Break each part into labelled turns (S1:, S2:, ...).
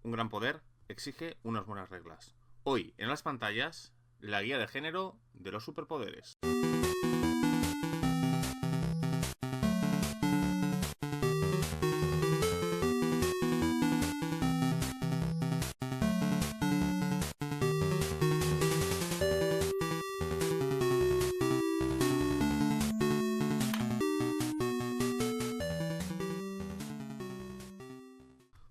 S1: Un gran poder exige unas buenas reglas. Hoy, en las pantallas, la guía de género de los superpoderes.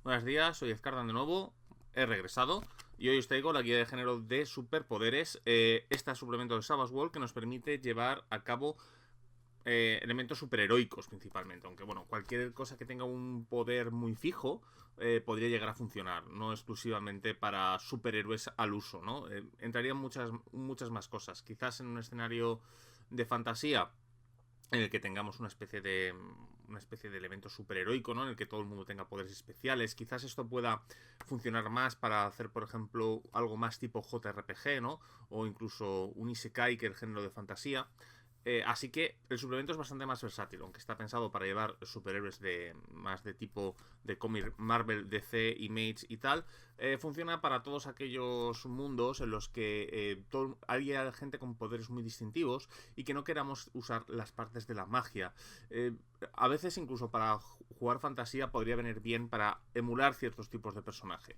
S1: Buenos días, soy Ezcardan de nuevo, he regresado y hoy os traigo la guía de género de superpoderes, este suplemento de Savage World que nos permite llevar a cabo elementos superheroicos principalmente, aunque bueno, cualquier cosa que tenga un poder muy fijo podría llegar a funcionar, no exclusivamente para superhéroes al uso, ¿no? Entrarían muchas más cosas, quizás en un escenario de fantasía en el que tengamos una especie de elemento superheroico, ¿no? En el que todo el mundo tenga poderes especiales. Quizás esto pueda funcionar más para hacer, por ejemplo, algo más tipo JRPG, ¿no? O incluso un Isekai, que es el género de fantasía. Así que el suplemento es bastante más versátil, aunque está pensado para llevar superhéroes más de tipo de cómic Marvel, DC, Image y tal. Funciona para todos aquellos mundos en los que haya gente con poderes muy distintivos y que no queramos usar las partes de la magia. A veces incluso para jugar fantasía podría venir bien para emular ciertos tipos de personaje.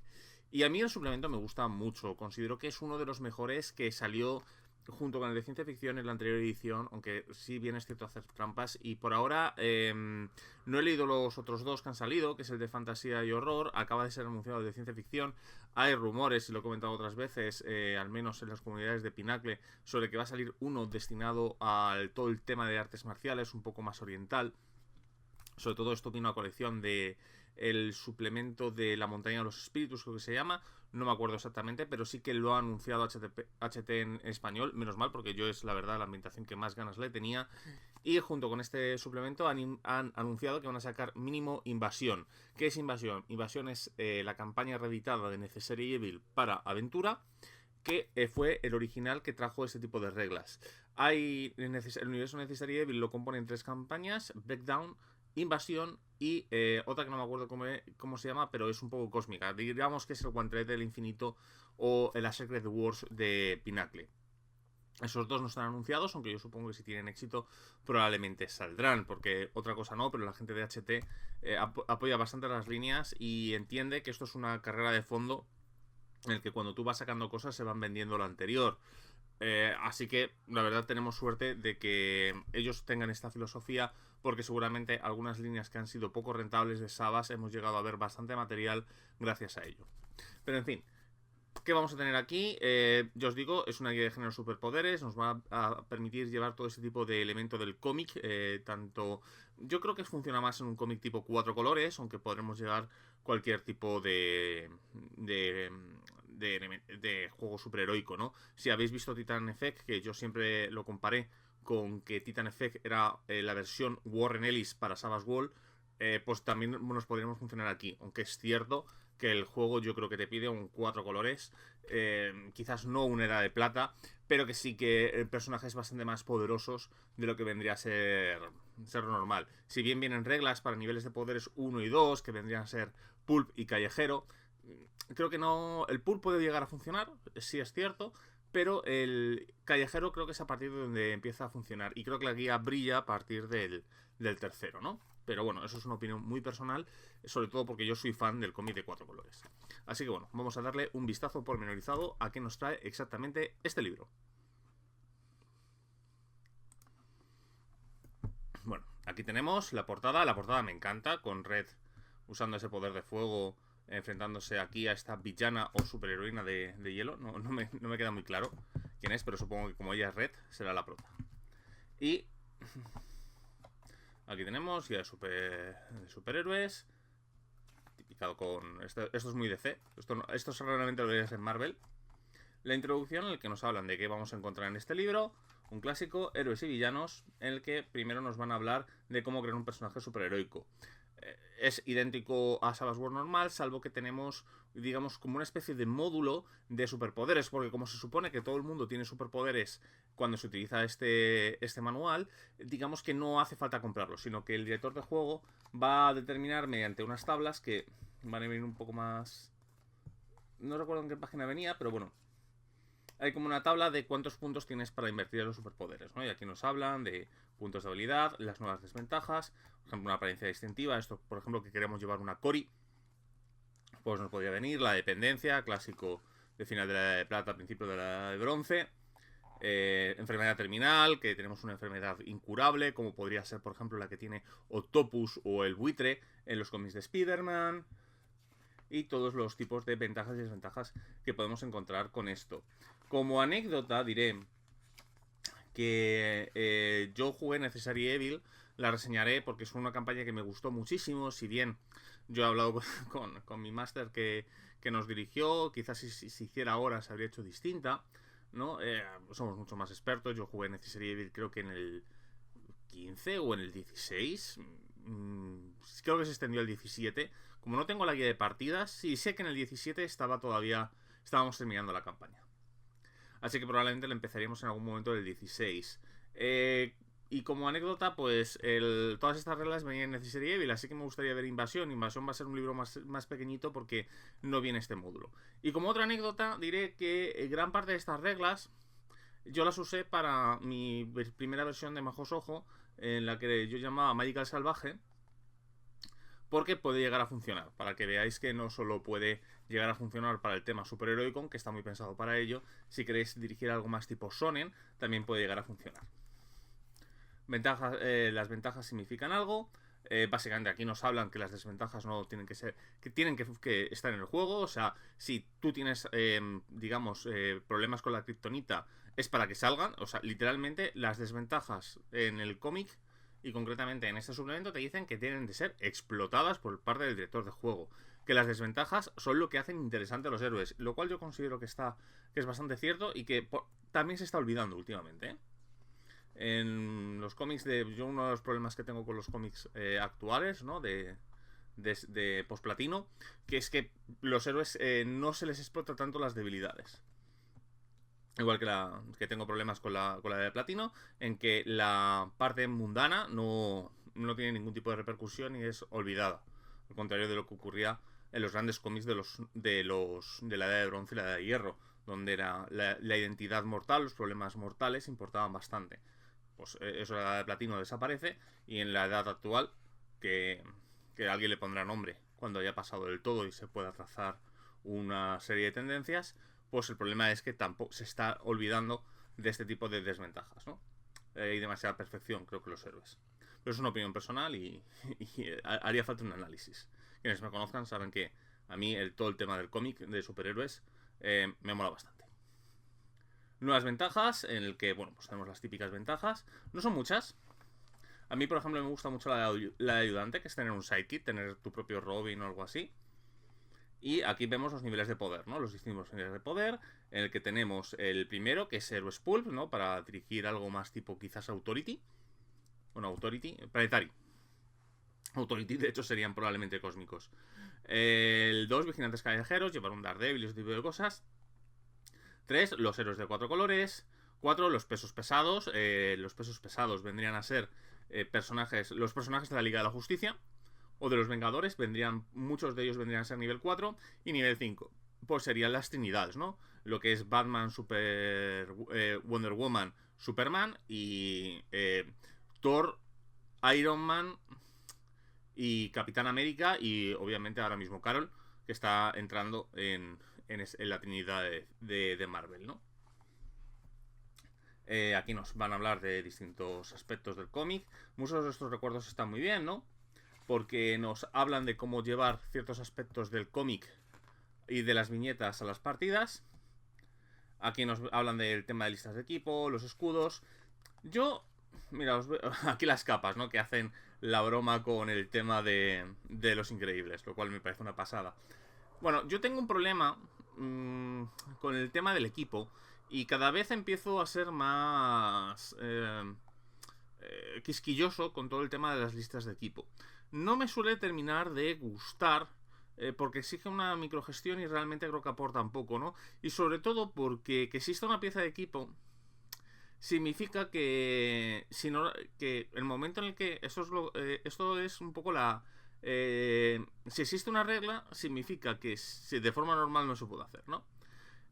S1: Y a mí el suplemento me gusta mucho, considero que es uno de los mejores que salió junto con el de ciencia ficción en la anterior edición, aunque sí bien es cierto hacer trampas. Y por ahora no he leído los otros dos que han salido, que es el de fantasía y horror. Acaba de ser anunciado el de ciencia ficción. Hay rumores, y lo he comentado otras veces, al menos en las comunidades de Pinacle, sobre que va a salir uno destinado al todo el tema de artes marciales, un poco más oriental. Sobre todo esto tiene una colección de el suplemento de la montaña de los espíritus, creo que se llama. No me acuerdo exactamente, pero sí que lo ha anunciado HT en español. Menos mal, porque yo es la verdad la ambientación que más ganas le tenía. Y junto con este suplemento han anunciado que van a sacar mínimo Invasión. ¿Qué es Invasión? Invasión es la campaña reeditada de Necessary Evil para Aventura, que fue el original que trajo este tipo de reglas. El universo Necessary Evil lo componen 3 campañas: Breakdown, Invasión y otra que no me acuerdo cómo se llama, pero es un poco cósmica. Digamos que es el Guantelete del Infinito o la Secret Wars de Pinacle. Esos dos no están anunciados, aunque yo supongo que si tienen éxito probablemente saldrán, porque otra cosa no, pero la gente de HT apoya bastante las líneas y entiende que esto es una carrera de fondo en el que cuando tú vas sacando cosas se van vendiendo lo anterior. Así que la verdad tenemos suerte de que ellos tengan esta filosofía, porque seguramente algunas líneas que han sido poco rentables de Savas hemos llegado a ver bastante material gracias a ello. Pero en fin, ¿qué vamos a tener aquí? Yo os digo, es una guía de género superpoderes, nos va a permitir llevar todo ese tipo de elemento del cómic, tanto... Yo creo que funciona más en un cómic tipo 4 colores, aunque podremos llevar cualquier tipo de juego superheroico, ¿no? Si habéis visto Titan Effect, que yo siempre lo comparé con que Titan Effect era la versión Warren Ellis para Savage World, pues también nos podríamos funcionar aquí, aunque es cierto que el juego yo creo que te pide un 4 colores, quizás no una era de plata, pero que sí que personajes bastante más poderosos de lo que vendría a ser normal. Si bien vienen reglas para niveles de poderes 1 y 2, que vendrían a ser Pulp y Callejero, creo que no. El Pulp puede llegar a funcionar, sí es cierto, pero el Callejero creo que es a partir de donde empieza a funcionar, y creo que la guía brilla a partir del tercero, ¿no? Pero bueno, eso es una opinión muy personal, sobre todo porque yo soy fan del cómic de 4 colores. Así que bueno, vamos a darle un vistazo pormenorizado a qué nos trae exactamente este libro. Bueno, aquí tenemos la portada. La portada me encanta, con Red usando ese poder de fuego, enfrentándose aquí a esta villana o superheroína de hielo. No me queda muy claro quién es, pero supongo que como ella es Red, será la prota. Y aquí tenemos ya superhéroes. Tipicado con... Esto es muy DC. Esto realmente lo verías en Marvel. La introducción en la que nos hablan de qué vamos a encontrar en este libro. Un clásico, héroes y villanos, en el que primero nos van a hablar de cómo crear un personaje superheroico. Es idéntico a Savage World normal, salvo que tenemos, digamos, como una especie de módulo de superpoderes, porque como se supone que todo el mundo tiene superpoderes cuando se utiliza este manual, digamos que no hace falta comprarlo, sino que el director de juego va a determinar mediante unas tablas que van a venir un poco más no recuerdo en qué página venía, pero bueno, hay como una tabla de cuántos puntos tienes para invertir en los superpoderes, ¿no? Y aquí nos hablan de puntos de habilidad, las nuevas desventajas, por ejemplo, una apariencia distintiva. Esto, por ejemplo, que queremos llevar una Cori, pues nos podría venir la dependencia, clásico de final de la Edad de Plata, principio de la Edad de Bronce. Enfermedad terminal, que tenemos una enfermedad incurable, como podría ser, por ejemplo, la que tiene Octopus o el buitre en los cómics de Spider-Man. Y todos los tipos de ventajas y desventajas que podemos encontrar con esto. Como anécdota diré que yo jugué Necessary Evil, la reseñaré porque es una campaña que me gustó muchísimo, si bien yo he hablado con mi máster que nos dirigió, quizás si se hiciera ahora se habría hecho distinta, ¿no? Somos mucho más expertos, yo jugué Necessary Evil creo que en el 15 o en el 16, creo que se extendió al 17. Como no tengo la guía de partidas, sí sé que en el 17 estábamos terminando la campaña. Así que probablemente la empezaríamos en algún momento del 16. Y como anécdota, pues todas estas reglas venían en Necessary Evil, así que me gustaría ver Invasión. Invasión va a ser un libro más pequeñito porque no viene este módulo. Y como otra anécdota, diré que gran parte de estas reglas yo las usé para mi primera versión de Majos Ojo, en la que yo llamaba Magical Salvaje, porque puede llegar a funcionar, para que veáis que no solo puede llegar a funcionar para el tema superheroico, que está muy pensado para ello, si queréis dirigir algo más tipo shonen, también puede llegar a funcionar. Las ventajas significan algo. Básicamente aquí nos hablan que las desventajas no tienen que ser, que tienen que estar en el juego. O sea, si tú tienes, digamos, problemas con la kriptonita, es para que salgan. O sea, literalmente las desventajas en el cómic y concretamente en este suplemento te dicen que tienen de ser explotadas por parte del director de juego. Que las desventajas son lo que hacen interesante a los héroes, lo cual yo considero que es bastante cierto y que también se está olvidando últimamente, ¿eh? En los cómics yo uno de los problemas que tengo con los cómics actuales, ¿no? De posplatino, que es que los héroes no se les explota tanto las debilidades. Igual que tengo problemas con la de platino, en que la parte mundana no tiene ningún tipo de repercusión y es olvidada. Al contrario de lo que ocurría en los grandes cómics de la Edad de Bronce y la Edad de Hierro, donde era la identidad mortal, los problemas mortales importaban bastante. Pues eso, la Edad de Platino desaparece y en la edad actual, que alguien le pondrá nombre cuando haya pasado del todo y se pueda trazar una serie de tendencias, pues el problema es que tampoco se está olvidando de este tipo de desventajas, ¿no? Hay demasiada perfección, creo que los héroes. Pero es una opinión personal y haría falta un análisis. Quienes me conozcan saben que a mí todo el tema del cómic de superhéroes me mola bastante. Nuevas ventajas, en el que, bueno, pues tenemos las típicas ventajas. No son muchas. A mí, por ejemplo, me gusta mucho la de ayudante, que es tener un sidekick, tener tu propio Robin o algo así. Y aquí vemos los niveles de poder, ¿no? Los distintos niveles de poder, en el que tenemos el primero, que es Heroes Pulp, ¿no? Para dirigir algo más tipo quizás Authority. Bueno, Authority, Planetary. Authority, de hecho, serían probablemente cósmicos. El 2, Vigilantes Callejeros, llevar un Daredevil y ese tipo de cosas. 3, los héroes de 4 colores. 4, los pesos pesados. Los pesos pesados vendrían a ser los personajes de la Liga de la Justicia o de los Vengadores. Muchos de ellos vendrían a ser nivel 4. Y nivel 5, pues serían las trinidades, ¿no? Lo que es Batman, Wonder Woman, Superman y Thor, Iron Man y Capitán América. Y obviamente ahora mismo Carol, que está entrando en la trinidad de Marvel, ¿no? Aquí nos van a hablar de distintos aspectos del cómic. Muchos de estos recuerdos están muy bien, ¿no? Porque nos hablan de cómo llevar ciertos aspectos del cómic y de las viñetas a las partidas. Aquí nos hablan del tema de listas de equipo, los escudos. Mira, aquí las capas, ¿no? Que hacen la broma con el tema de los increíbles, lo cual me parece una pasada. Bueno, yo tengo un problema con el tema del equipo y cada vez empiezo a ser más quisquilloso con todo el tema de las listas de equipo. No me suele terminar de gustar porque exige una microgestión y realmente creo que aporta un poco, ¿no? Y sobre todo porque que exista una pieza de equipo significa que el momento en el que esto es un poco si existe una regla, significa que de forma normal no se puede hacer, ¿no?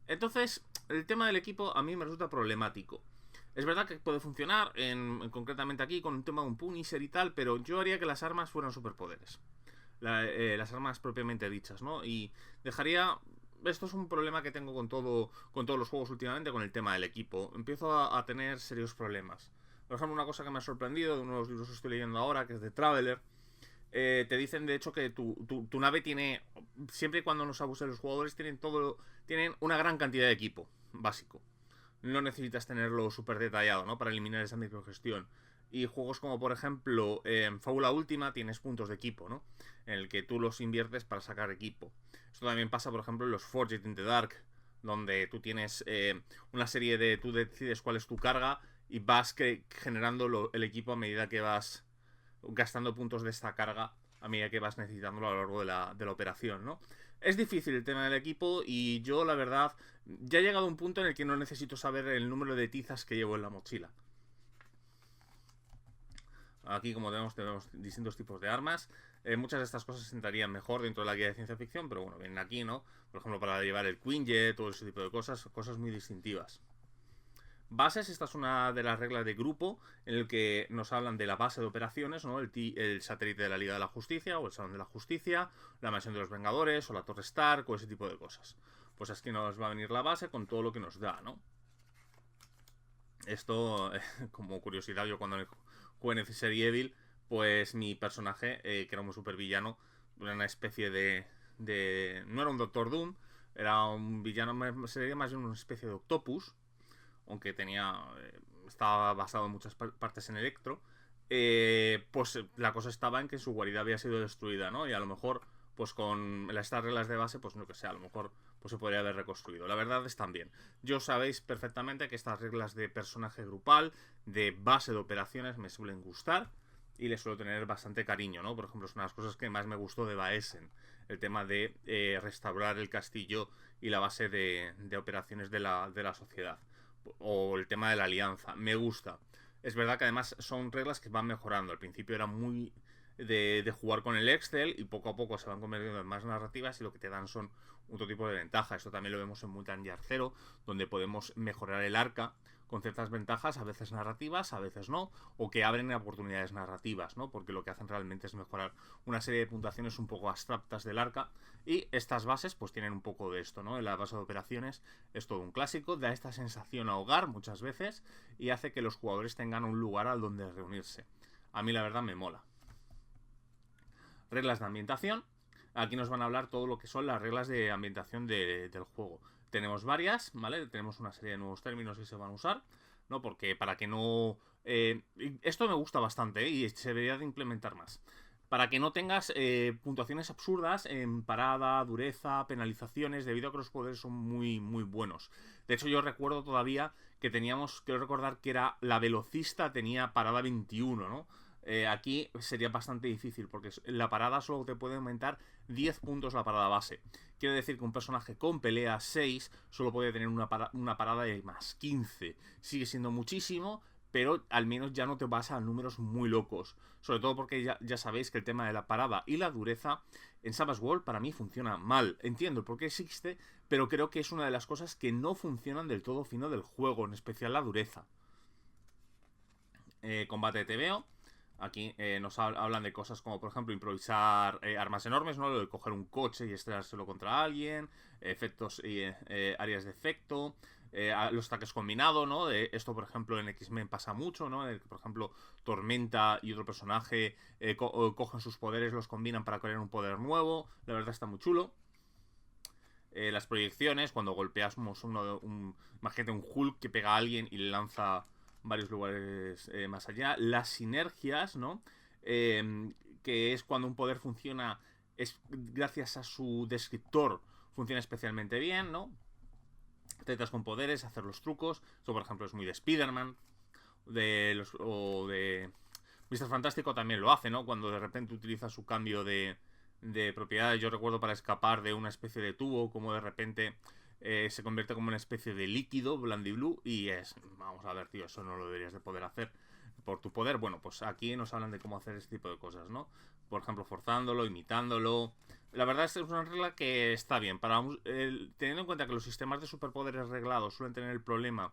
S1: Entonces, el tema del equipo a mí me resulta problemático. Es verdad que puede funcionar, concretamente aquí, con un tema de un Punisher y tal, pero yo haría que las armas fueran superpoderes. Las armas propiamente dichas, ¿no? Y dejaría... Esto es un problema que tengo con todos los juegos últimamente, con el tema del equipo. Empiezo a tener serios problemas. Por ejemplo, una cosa que me ha sorprendido de uno de los libros que estoy leyendo ahora, que es de Traveler, te dicen de hecho que tu nave tiene, siempre y cuando no se abuse de los jugadores, tienen una gran cantidad de equipo básico. No necesitas tenerlo súper detallado, ¿no? Para eliminar esa microgestión. Y juegos como por ejemplo en Fábula Última tienes puntos de equipo, ¿no? En el que tú los inviertes para sacar equipo. Esto también pasa por ejemplo en los Forged in the Dark, donde tú tienes una serie de... Tú decides cuál es tu carga y vas generando el equipo a medida que vas gastando puntos de esta carga a medida que vas necesitándolo a lo largo de la operación, ¿no? Es difícil el tema del equipo y yo, la verdad, ya he llegado a un punto en el que no necesito saber el número de tizas que llevo en la mochila. Aquí, como tenemos distintos tipos de armas. Muchas de estas cosas entrarían mejor dentro de la guía de ciencia ficción, pero bueno, vienen aquí, ¿no? Por ejemplo, para llevar el Quinjet, todo ese tipo de cosas muy distintivas. Bases, esta es una de las reglas de grupo en el que nos hablan de la base de operaciones, ¿no? El satélite de la Liga de la Justicia o el Salón de la Justicia, la mansión de los Vengadores o la Torre Stark o ese tipo de cosas. Pues aquí nos va a venir la base con todo lo que nos da, ¿no? Esto, como curiosidad, yo cuando jugué en Necessary Evil, pues mi personaje, que era un supervillano, era una especie de... No era un Doctor Doom, era un villano, sería más bien una especie de Octopus, aunque estaba basado en muchas partes en Electro, pues la cosa estaba en que su guarida había sido destruida, ¿no? Y a lo mejor, pues con estas reglas de base, pues no que sé, a lo mejor pues se podría haber reconstruido. La verdad es también. Yo sabéis perfectamente que estas reglas de personaje grupal, de base de operaciones, me suelen gustar y les suelo tener bastante cariño, ¿no? Por ejemplo, es una de las cosas que más me gustó de Baesen, el tema de restaurar el castillo y la base de operaciones de la sociedad. O el tema de la alianza. Me gusta. Es verdad que además son reglas que van mejorando. Al principio era muy de jugar con el Excel y poco a poco se van convirtiendo en más narrativas y lo que te dan son otro tipo de ventajas. Esto también lo vemos en Mutant Year Zero, donde podemos mejorar el arca con ciertas ventajas, a veces narrativas, a veces no, o que abren oportunidades narrativas, ¿no? Porque lo que hacen realmente es mejorar una serie de puntuaciones un poco abstractas del arca, y estas bases pues tienen un poco de esto, ¿no? En la base de operaciones es todo un clásico, da esta sensación a hogar muchas veces y hace que los jugadores tengan un lugar al donde reunirse. A mí la verdad me mola. Reglas de ambientación. Aquí nos van a hablar todo lo que son las reglas de ambientación del juego. Tenemos varias, ¿vale? Tenemos una serie de nuevos términos que se van a usar, ¿no? Porque para que no... esto me gusta bastante, y se debería de implementar más. Para que no tengas puntuaciones absurdas en parada, dureza, penalizaciones, debido a que los poderes son muy, muy buenos. De hecho, yo recuerdo todavía que teníamos, quiero recordar que era la velocista tenía parada 21, ¿no? Aquí sería bastante difícil porque la parada solo te puede aumentar 10 puntos la parada base. Quiere decir que un personaje con pelea 6 solo puede tener una parada de más 15. Sigue siendo muchísimo, pero al menos ya no te vas a números muy locos. Sobre todo porque ya sabéis que el tema de la parada y la dureza en Savage World para mí funciona mal. Entiendo por qué existe, pero creo que es una de las cosas que no funcionan del todo fino del juego, en especial la dureza. Combate de TVO. Aquí nos hablan de cosas como, por ejemplo, improvisar armas enormes, ¿no? Lo de coger un coche y estrellárselo contra alguien, efectos y áreas de efecto, los ataques combinados, ¿no? Esto, por ejemplo, en X-Men pasa mucho, ¿no? Por ejemplo, Tormenta y otro personaje cogen sus poderes, los combinan para crear un poder nuevo. La verdad está muy chulo. Las proyecciones, cuando golpeas imagínate un Hulk que pega a alguien y le lanza varios lugares más allá. Las sinergias, ¿no? Que es cuando un poder funciona, es gracias a su descriptor, funciona especialmente bien, ¿no? Tratas con poderes, hacer los trucos. Esto, por ejemplo, es muy de Spider-Man. O de Mr. Fantástico también lo hace, ¿no? Cuando de repente utiliza su cambio de propiedades. Yo recuerdo para escapar de una especie de tubo, como de repente se convierte como una especie de líquido blandiblue y es... Vamos a ver, tío, eso no lo deberías de poder hacer. por tu poder. Bueno, pues aquí nos hablan de cómo hacer este tipo de cosas, ¿no? Por ejemplo, forzándolo, imitándolo. La verdad es que es una regla que está bien. Teniendo en cuenta que los sistemas de superpoderes reglados suelen tener el problema,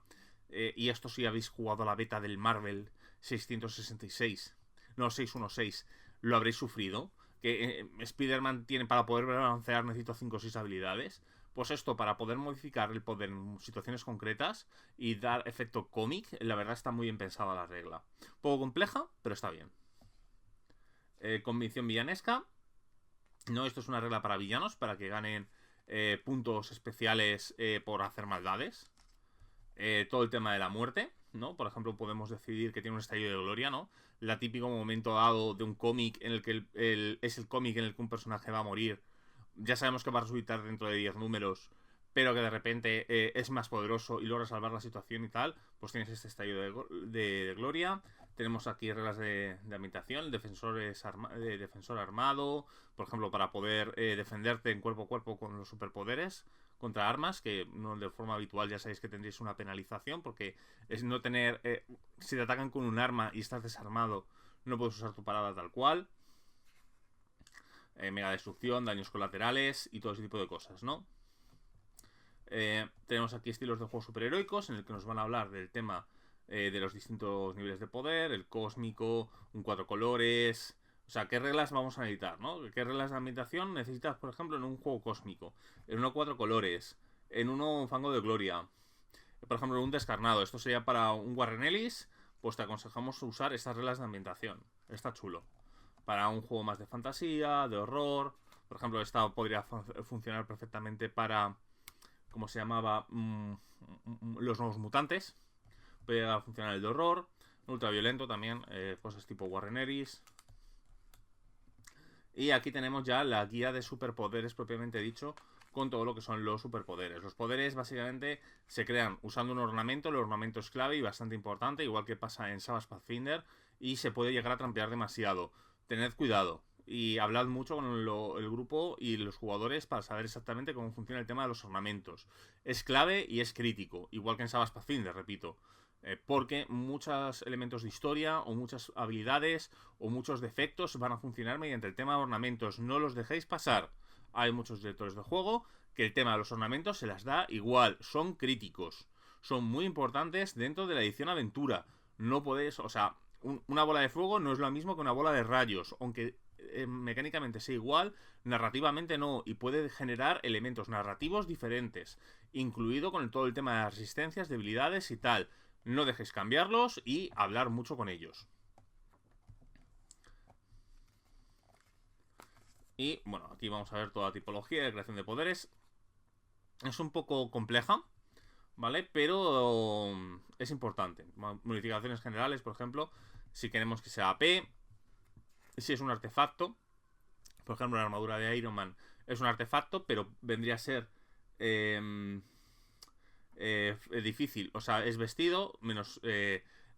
S1: y esto si habéis jugado a la beta del Marvel 666, no, 616, lo habréis sufrido. Que Spider-Man tiene, para poder balancear, necesito 5 o 6 habilidades. Pues esto, para poder modificar el poder en situaciones concretas y dar efecto cómic, la verdad está muy bien pensada la regla. Poco compleja, pero está bien. Convicción villanesca. No, esto es una regla para villanos, para que ganen puntos especiales por hacer maldades. Todo el tema de la muerte, ¿no? Por ejemplo, podemos decidir que tiene un estallido de gloria, ¿no? La típico momento dado de un cómic en el que es el cómic en el que un personaje va a morir. Ya sabemos que va a resucitar dentro de 10 números, pero que de repente es más poderoso y logra salvar la situación y tal. Pues tienes este estallido de gloria. Tenemos aquí reglas de ambientación, defensor armado, por ejemplo, para poder defenderte en cuerpo a cuerpo con los superpoderes contra armas, que no de forma habitual ya sabéis que tendréis una penalización, porque es no tener... si te atacan con un arma y estás desarmado, no puedes usar tu parada tal cual. Mega destrucción, daños colaterales y todo ese tipo de cosas, ¿no? Tenemos aquí estilos de juego superheroicos, en el que nos van a hablar del tema de los distintos niveles de poder, el cósmico, un 4 colores... O sea, ¿qué reglas vamos a necesitar, no? ¿Qué reglas de ambientación necesitas, por ejemplo, en un juego cósmico? En uno 4 colores, en uno un fango de gloria, por ejemplo, en un descarnado. Esto sería para un Warren Ellis, pues te aconsejamos usar estas reglas de ambientación. Está chulo. Para un juego más de fantasía, de horror. Por ejemplo, esta podría funcionar perfectamente para... ¿Cómo se llamaba? Los nuevos mutantes. Podría funcionar el de horror. Ultraviolento también. Cosas tipo Warren Ellis. Y aquí tenemos ya la guía de superpoderes propiamente dicho, con todo lo que son los superpoderes. Los poderes básicamente se crean usando un ornamento. El ornamento es clave y bastante importante, igual que pasa en Savage Pathfinder, y se puede llegar a trampear demasiado. Tened cuidado y hablad mucho con el grupo y los jugadores para saber exactamente cómo funciona el tema de los ornamentos. Es clave y es crítico, igual que en Savage Pathfinder, repito. Porque muchos elementos de historia o muchas habilidades o muchos defectos van a funcionar mediante el tema de ornamentos. No los dejéis pasar. Hay muchos directores de juego que el tema de los ornamentos se las da igual. Son críticos. Son muy importantes dentro de la edición aventura. No podéis... O sea, una bola de fuego no es lo mismo que una bola de rayos. Aunque mecánicamente sea igual, narrativamente no. Y puede generar elementos narrativos diferentes. Incluido con todo el tema de las resistencias, debilidades y tal. No dejéis cambiarlos y hablar mucho con ellos. Y bueno, aquí vamos a ver toda la tipología de creación de poderes. Es un poco compleja, ¿vale? Pero es importante. Modificaciones generales, por ejemplo, si queremos que sea AP, si es un artefacto. Por ejemplo, la armadura de Iron Man es un artefacto, pero vendría a ser... difícil, o sea, es vestido menos,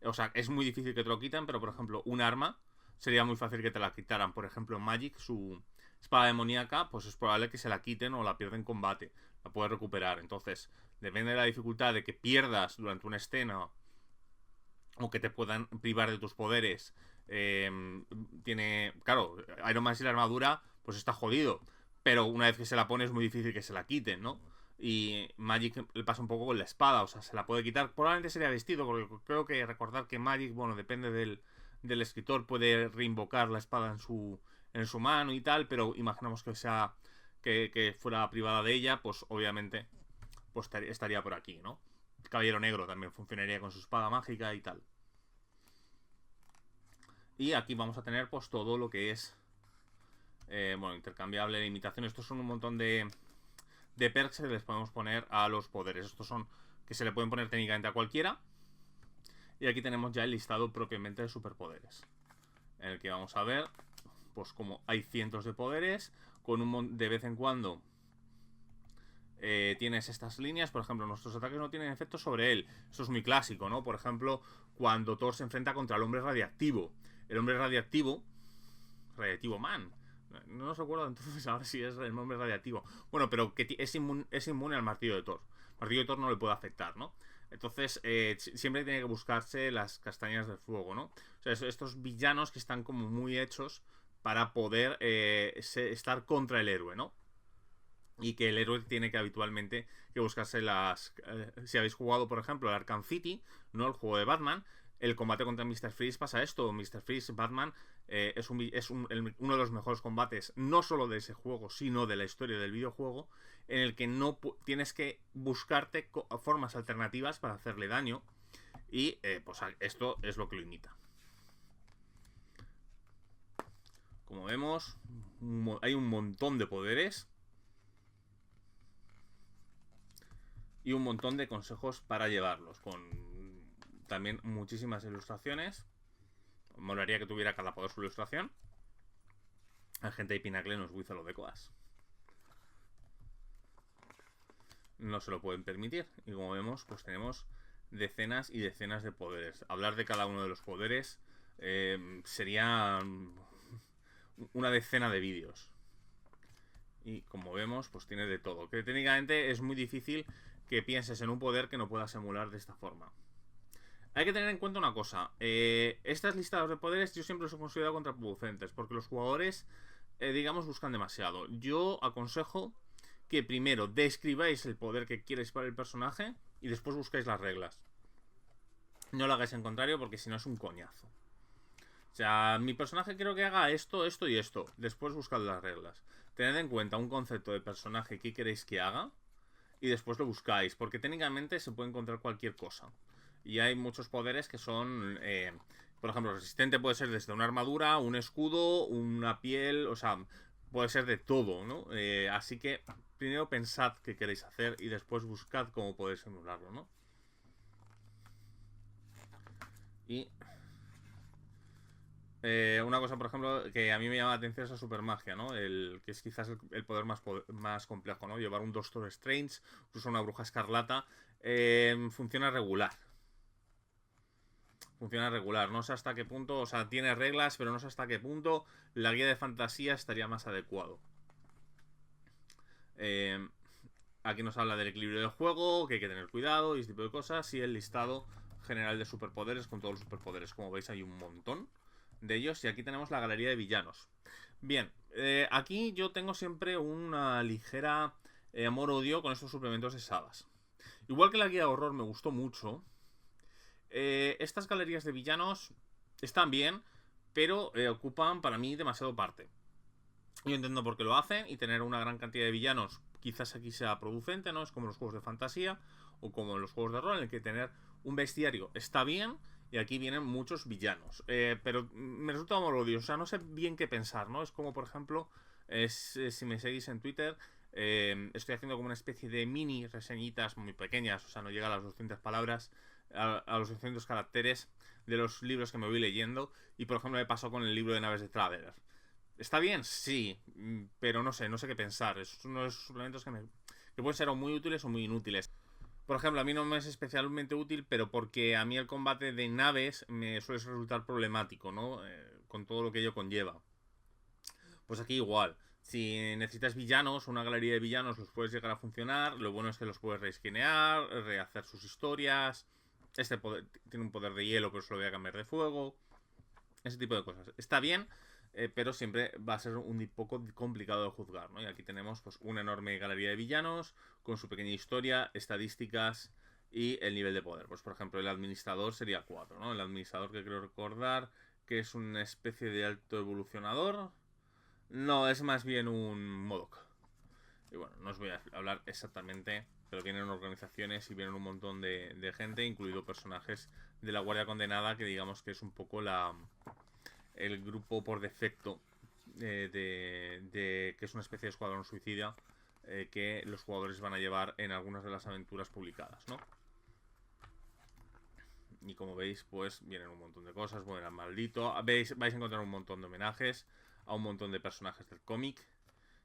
S1: o sea, es muy difícil que te lo quiten, pero por ejemplo, un arma sería muy fácil que te la quitaran. Por ejemplo, en Magic, su espada demoníaca, pues es probable que se la quiten o la pierda en combate, la puedes recuperar. Entonces, depende de la dificultad de que pierdas durante una escena o que te puedan privar de tus poderes. Claro, Iron Man sin la armadura pues está jodido, pero una vez que se la pone es muy difícil que se la quiten, ¿no? Y Magic le pasa un poco con la espada, o sea, se la puede quitar. Probablemente sería vestido, porque creo que recordar que Magic, bueno, depende del escritor, puede reinvocar la espada en su mano y tal, pero imaginamos que sea que fuera privada de ella, pues obviamente pues estaría por aquí, ¿no? El Caballero Negro también funcionaría con su espada mágica y tal. Y aquí vamos a tener pues todo lo que es bueno, intercambiable, limitación. Estos son un montón de perks que les podemos poner a los poderes. Estos son que se le pueden poner técnicamente a cualquiera. Y aquí tenemos ya el listado propiamente de superpoderes, en el que vamos a ver pues como hay cientos de poderes, con de vez en cuando tienes estas líneas. Por ejemplo, nuestros ataques no tienen efecto sobre él. Eso es muy clásico, ¿no? Por ejemplo, cuando Thor se enfrenta contra el hombre radiactivo. El hombre radiactivo Man, no os recuerdo entonces ahora si es el nombre radiactivo. Bueno, pero que es inmune al martillo de Thor. El martillo de Thor no le puede afectar, ¿no? Entonces, siempre tiene que buscarse las castañas del fuego, ¿no? O sea, estos villanos que están como muy hechos para poder estar contra el héroe, ¿no? Y que el héroe tiene que habitualmente que buscarse las... si habéis jugado, por ejemplo, el Arkham City, ¿no? El juego de Batman, el combate contra Mr. Freeze pasa esto. Mr. Freeze, Batman, uno de los mejores combates, no solo de ese juego, sino de la historia del videojuego, en el que no tienes que buscarte formas alternativas para hacerle daño. Y pues esto es lo que lo imita. Como vemos, hay un montón de poderes y un montón de consejos para llevarlos, con también muchísimas ilustraciones. Molaría que tuviera cada poder su ilustración. La gente de Pinacle nos buiza lo de Coas. No se lo pueden permitir. Y como vemos, pues tenemos decenas y decenas de poderes. Hablar de cada uno de los poderes sería una decena de vídeos. Y como vemos, pues tiene de todo. Que técnicamente es muy difícil que pienses en un poder que no puedas emular de esta forma. Hay que tener en cuenta una cosa. Estas listas de poderes yo siempre los he considerado contraproducentes, porque los jugadores, digamos, buscan demasiado. Yo aconsejo que primero describáis el poder que quieres para el personaje y después buscáis las reglas. No lo hagáis en contrario, porque si no es un coñazo. O sea, mi personaje quiero que haga esto, esto y esto. Después buscad las reglas. Tened en cuenta un concepto de personaje que queréis que haga y después lo buscáis, porque técnicamente se puede encontrar cualquier cosa. Y hay muchos poderes que son, por ejemplo, resistente puede ser desde una armadura, un escudo, una piel, o sea, puede ser de todo, ¿no? Así que primero pensad qué queréis hacer y después buscad cómo podéis emularlo, ¿no? Y una cosa, por ejemplo, que a mí me llama la atención es la supermagia, ¿no? Que es quizás el poder más complejo, ¿no? Llevar un Doctor Strange, incluso una bruja escarlata, funciona regular. Funciona regular, no sé hasta qué punto, o sea, tiene reglas, pero no sé hasta qué punto la guía de fantasía estaría más adecuado. Aquí nos habla del equilibrio del juego, que hay que tener cuidado y este tipo de cosas, y el listado general de superpoderes con todos los superpoderes. Como veis hay un montón de ellos y aquí tenemos la galería de villanos. Bien, aquí yo tengo siempre una ligera amor-odio con estos suplementos de sagas. Igual que la guía de horror me gustó mucho, estas galerías de villanos están bien, pero ocupan para mí demasiado parte. Yo entiendo por qué lo hacen y tener una gran cantidad de villanos quizás aquí sea producente, ¿no? Es como los juegos de fantasía o como en los juegos de rol en el que tener un bestiario está bien y aquí vienen muchos villanos. Pero me resulta amor-odio, o sea, no sé bien qué pensar, ¿no? Es como, por ejemplo, si me seguís en Twitter, estoy haciendo como una especie de mini reseñitas muy pequeñas, o sea, no llega a las 200 palabras, a los 200 caracteres de los libros que me voy leyendo. Y por ejemplo me pasó con el libro de Naves de Traveler. ¿Está bien? Sí, pero no sé qué pensar. Es uno de esos suplementos que pueden ser o muy útiles o muy inútiles. Por ejemplo, a mí no me es especialmente útil, pero porque a mí el combate de naves me suele resultar problemático, ¿no? Con todo lo que ello conlleva. Pues aquí igual. Si necesitas villanos, una galería de villanos, los puedes llegar a funcionar. Lo bueno es que los puedes reskinear, rehacer sus historias. Este poder, tiene un poder de hielo, pero solo voy a cambiar de fuego. Ese tipo de cosas. Está bien, pero siempre va a ser un poco complicado de juzgar, ¿no? Y aquí tenemos pues una enorme galería de villanos con su pequeña historia, estadísticas y el nivel de poder. Pues por ejemplo el administrador sería 4, ¿no? El administrador, que creo recordar que es una especie de alto evolucionador. No, es más bien un Modok. Y bueno, no os voy a hablar exactamente, pero vienen organizaciones y vienen un montón de gente, incluido personajes de la Guardia Condenada, que digamos que es un poco el grupo por defecto que es una especie de escuadrón suicida que los jugadores van a llevar en algunas de las aventuras publicadas, ¿no? Y como veis, pues vienen un montón de cosas. Bueno, maldito. Vais a encontrar un montón de homenajes a un montón de personajes del cómic.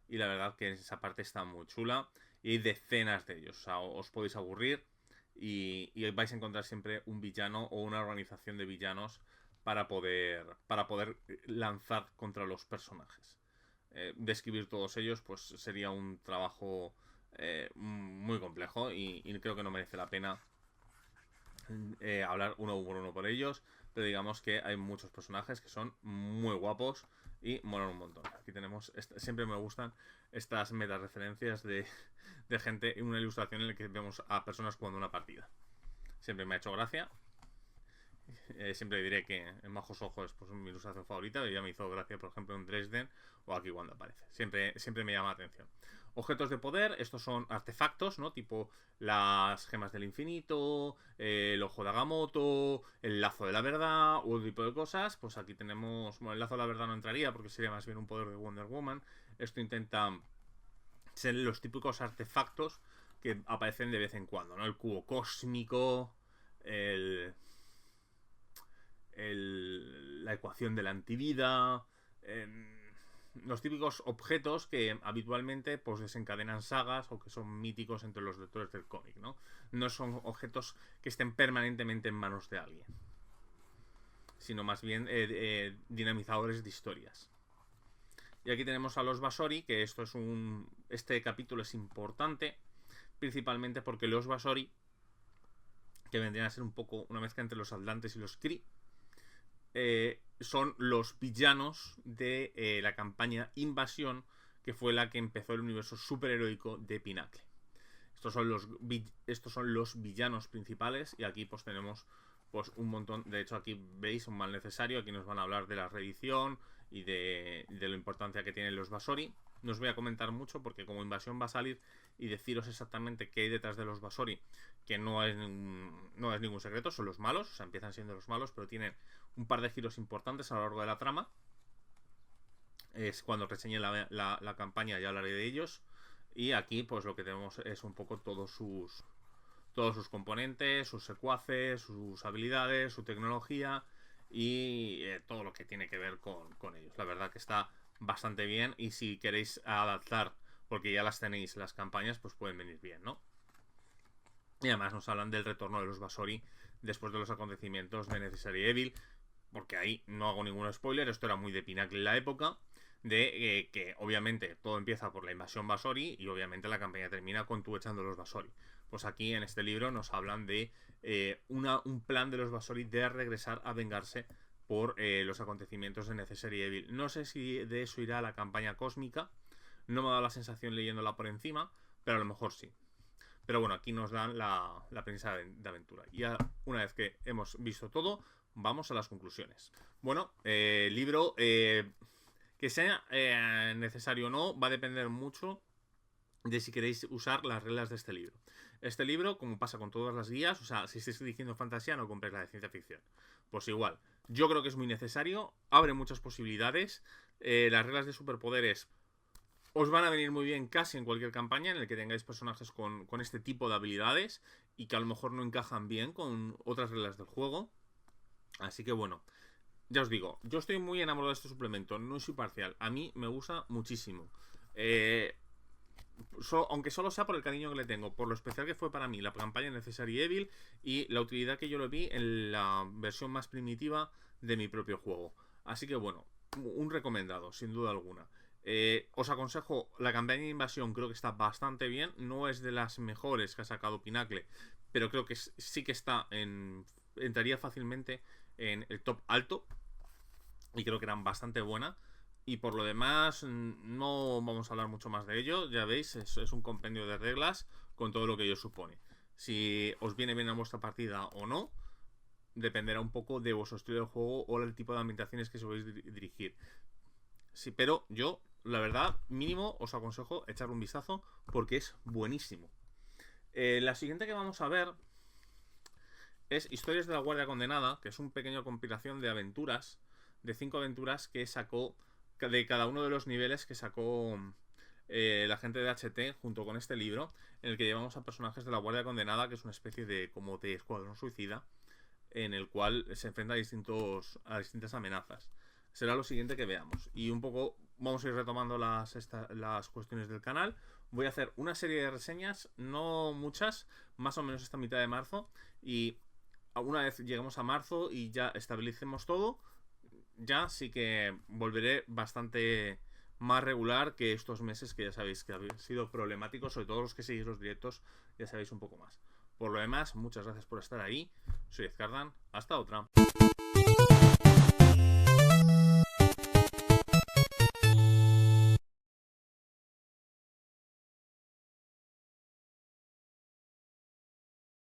S1: Y la verdad que esa parte está muy chula. Y hay decenas de ellos. O sea, os podéis aburrir. Y vais a encontrar siempre un villano o una organización de villanos para poder lanzar contra los personajes. Describir todos ellos pues sería un trabajo muy complejo y creo que no merece la pena hablar uno por uno por ellos, pero digamos que hay muchos personajes que son muy guapos y molan un montón. Aquí tenemos, siempre me gustan estas meta referencias de gente en una ilustración en la que vemos a personas jugando una partida. Siempre me ha hecho gracia. Siempre diré que en Majos Ojos es pues, mi ilustración favorita. Ya me hizo gracia, por ejemplo, en Dresden o aquí cuando aparece. Siempre me llama la atención. Objetos de poder, estos son artefactos, ¿no? Tipo las gemas del infinito, el ojo de Agamotto, el lazo de la verdad, u otro tipo de cosas. Pues aquí tenemos. Bueno, el lazo de la verdad no entraría porque sería más bien un poder de Wonder Woman. Esto intenta ser los típicos artefactos que aparecen de vez en cuando, ¿no? El cubo cósmico, la ecuación de la antivida, los típicos objetos que habitualmente pues, desencadenan sagas o que son míticos entre los lectores del cómic, ¿no? No son objetos que estén permanentemente en manos de alguien, sino más bien dinamizadores de historias. Y aquí tenemos a los Basori, que este capítulo es importante, principalmente porque los Basori, que vendrían a ser un poco una mezcla entre los Atlantes y los Kree, son los villanos de la campaña Invasión, que fue la que empezó el universo superheroico de Pinnacle. Estos son los villanos principales y aquí pues tenemos pues un montón. De hecho aquí veis un mal necesario. Aquí nos van a hablar de la reedición y de la importancia que tienen los Basori. No os voy a comentar mucho porque como Invasión va a salir y deciros exactamente qué hay detrás de los Basori, que no es ningún secreto, son los malos, o sea, empiezan siendo los malos, pero tienen un par de giros importantes a lo largo de la trama. Es cuando reseñe la campaña, ya hablaré de ellos. Y aquí pues lo que tenemos es un poco todos sus componentes, sus secuaces, sus habilidades, su tecnología y todo lo que tiene que ver con ellos. La verdad que está bastante bien y si queréis adaptar, porque ya las tenéis las campañas, pues pueden venir bien, ¿no? Y además nos hablan del retorno de los Basori después de los acontecimientos de Necessary Evil, porque ahí no hago ningún spoiler, esto era muy de Pinnacle en la época, de que obviamente todo empieza por la invasión Basori y obviamente la campaña termina con tú echando los Basori. Pues aquí en este libro nos hablan de un plan de los Basori de regresar a vengarse por los acontecimientos de Necessary Evil. No sé si de eso irá la campaña cósmica, no me ha dado la sensación leyéndola por encima, pero a lo mejor sí. Pero bueno, aquí nos dan la premisa de aventura. Y ya una vez que hemos visto todo, vamos a las conclusiones. Bueno, libro que sea necesario o no, va a depender mucho de si queréis usar las reglas de este libro. Este libro, como pasa con todas las guías, o sea, si estáis diciendo fantasía, no compréis la de ciencia ficción. Pues igual, yo creo que es muy necesario, abre muchas posibilidades. Las reglas de superpoderes os van a venir muy bien casi en cualquier campaña en la que tengáis personajes con este tipo de habilidades y que a lo mejor no encajan bien con otras reglas del juego. Así que bueno, ya os digo, yo estoy muy enamorado de este suplemento, no soy parcial, a mí me gusta muchísimo. Aunque solo sea por el cariño que le tengo, por lo especial que fue para mí la campaña Necessary Evil y la utilidad que yo lo vi en la versión más primitiva de mi propio juego. Así que bueno, un recomendado, sin duda alguna. Os aconsejo la campaña de invasión, creo que está bastante bien. No es de las mejores que ha sacado Pinnacle, pero creo que sí que entraría fácilmente en el top alto. Y creo que eran bastante buena. Y por lo demás, no vamos a hablar mucho más de ello. Ya veis, es un compendio de reglas con todo lo que ello supone. Si os viene bien a vuestra partida o no, dependerá un poco de vuestro estilo de juego o el tipo de ambientaciones que se vais a dirigir. Sí, pero yo, la verdad, mínimo os aconsejo echar un vistazo porque es buenísimo. La siguiente que vamos a ver es Historias de la Guardia Condenada, que es una pequeña compilación de aventuras, de 5 aventuras que sacó de cada uno de los niveles que sacó la gente de HT junto con este libro, en el que llevamos a personajes de la Guardia Condenada, que es una especie de como de escuadrón suicida, en el cual se enfrenta a distintas amenazas. Será lo siguiente que veamos. Y un poco vamos a ir retomando las cuestiones del canal. Voy a hacer una serie de reseñas, no muchas, más o menos esta mitad de marzo. Y una vez lleguemos a marzo y ya estabilicemos todo, ya sí que volveré bastante más regular que estos meses que ya sabéis que han sido problemáticos, sobre todo los que seguís los directos, ya sabéis un poco más. Por lo demás, muchas gracias por estar ahí. Soy Ezcardan. Hasta otra.